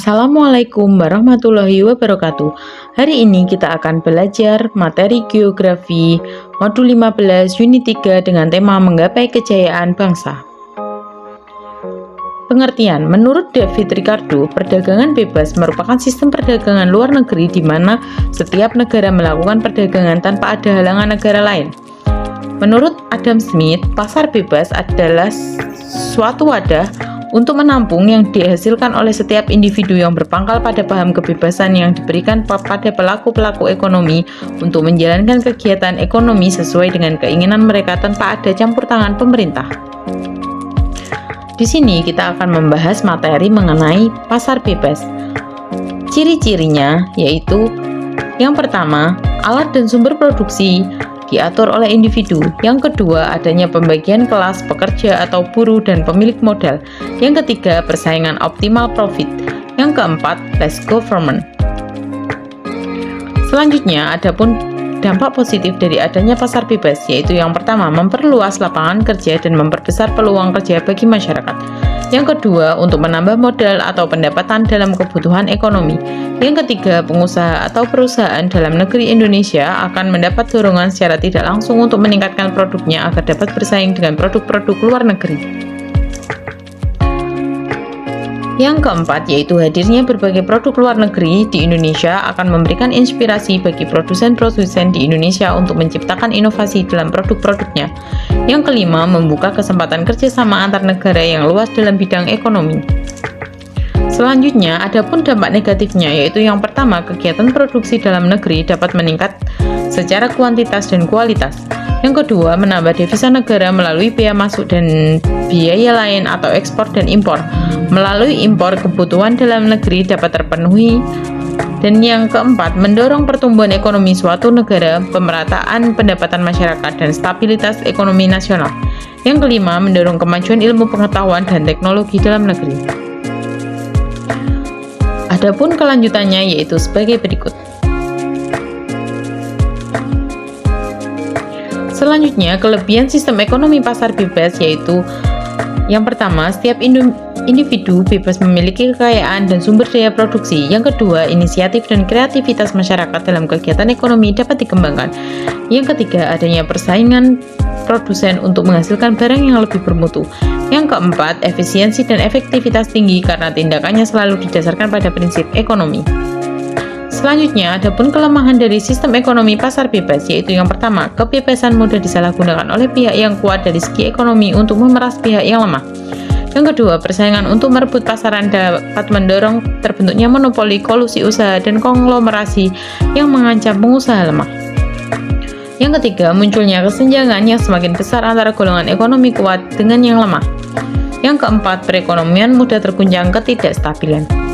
Assalamualaikum warahmatullahi wabarakatuh. Hari ini kita akan belajar materi geografi modul 15 unit 3 dengan tema menggapai kejayaan bangsa. Pengertian: menurut David Ricardo, perdagangan bebas merupakan sistem perdagangan luar negeri di mana setiap negara melakukan perdagangan tanpa ada halangan negara lain. Menurut Adam Smith, pasar bebas adalah suatu wadah untuk menampung yang dihasilkan oleh setiap individu yang berpangkal pada paham kebebasan yang diberikan pada pelaku-pelaku ekonomi untuk menjalankan kegiatan ekonomi sesuai dengan keinginan mereka tanpa ada campur tangan pemerintah. Di sini kita akan membahas materi mengenai pasar bebas. Ciri-cirinya yaitu yang pertama, alat dan sumber produksi diatur oleh individu. Yang kedua, adanya pembagian kelas pekerja atau buruh dan pemilik modal. Yang ketiga, persaingan optimal profit. Yang keempat, less government. Selanjutnya, adapun dampak positif dari adanya pasar bebas, yaitu yang pertama, memperluas lapangan kerja dan memperbesar peluang kerja bagi masyarakat. Yang kedua, untuk menambah modal atau pendapatan dalam kebutuhan ekonomi. Yang ketiga, pengusaha atau perusahaan dalam negeri Indonesia akan mendapat dorongan secara tidak langsung untuk meningkatkan produknya agar dapat bersaing dengan produk-produk luar negeri. Yang keempat, yaitu hadirnya berbagai produk luar negeri di Indonesia akan memberikan inspirasi bagi produsen-produsen di Indonesia untuk menciptakan inovasi dalam produk-produknya. Yang kelima, membuka kesempatan kerjasama antar negara yang luas dalam bidang ekonomi. Selanjutnya, adapun dampak negatifnya, yaitu yang pertama, kegiatan produksi dalam negeri dapat meningkat secara kuantitas dan kualitas. Yang kedua, menambah devisa negara melalui biaya masuk dan biaya lain atau ekspor dan impor. Melalui impor, kebutuhan dalam negeri dapat terpenuhi. Dan yang keempat, mendorong pertumbuhan ekonomi suatu negara, pemerataan pendapatan masyarakat, dan stabilitas ekonomi nasional. Yang kelima, mendorong kemajuan ilmu pengetahuan dan teknologi dalam negeri. Adapun kelanjutannya yaitu sebagai berikut. Selanjutnya, kelebihan sistem ekonomi pasar bebas yaitu yang pertama, setiap individu bebas memiliki kekayaan dan sumber daya produksi. Yang kedua, inisiatif dan kreativitas masyarakat dalam kegiatan ekonomi dapat dikembangkan. Yang ketiga, adanya persaingan produsen untuk menghasilkan barang yang lebih bermutu. Yang keempat, efisiensi dan efektivitas tinggi karena tindakannya selalu didasarkan pada prinsip ekonomi. Selanjutnya, adapun kelemahan dari sistem ekonomi pasar bebas, yaitu yang pertama, kebebasan mudah disalahgunakan oleh pihak yang kuat dari segi ekonomi untuk memeras pihak yang lemah. Yang kedua, persaingan untuk merebut pasaran dapat mendorong terbentuknya monopoli, kolusi usaha, dan konglomerasi yang mengancam pengusaha lemah. Yang ketiga, munculnya kesenjangan yang semakin besar antara golongan ekonomi kuat dengan yang lemah. Yang keempat, perekonomian mudah terguncang ketidakstabilan.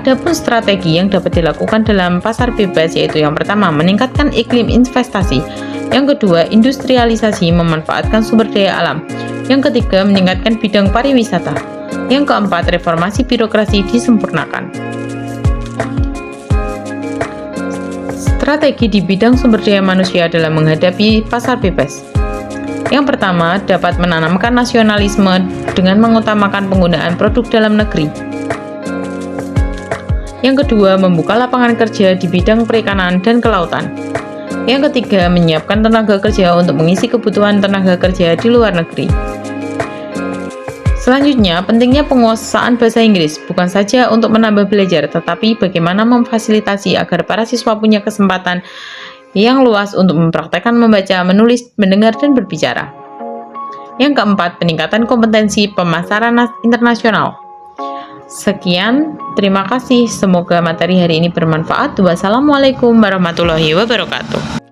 Adapun strategi yang dapat dilakukan dalam pasar bebas yaitu yang pertama, meningkatkan iklim investasi. Yang kedua, industrialisasi memanfaatkan sumber daya alam. Yang ketiga, meningkatkan bidang pariwisata. Yang keempat, reformasi birokrasi disempurnakan. Strategi di bidang sumber daya manusia dalam menghadapi pasar bebas. Yang pertama, dapat menanamkan nasionalisme dengan mengutamakan penggunaan produk dalam negeri. Yang kedua, membuka lapangan kerja di bidang perikanan dan kelautan. Yang ketiga, menyiapkan tenaga kerja untuk mengisi kebutuhan tenaga kerja di luar negeri. Selanjutnya, pentingnya penguasaan bahasa Inggris, bukan saja untuk menambah belajar, tetapi bagaimana memfasilitasi agar para siswa punya kesempatan yang luas untuk mempraktekkan membaca, menulis, mendengar, dan berbicara. Yang keempat, peningkatan kompetensi pemasaran internasional. Sekian, terima kasih. Semoga materi hari ini bermanfaat. Wassalamualaikum warahmatullahi wabarakatuh.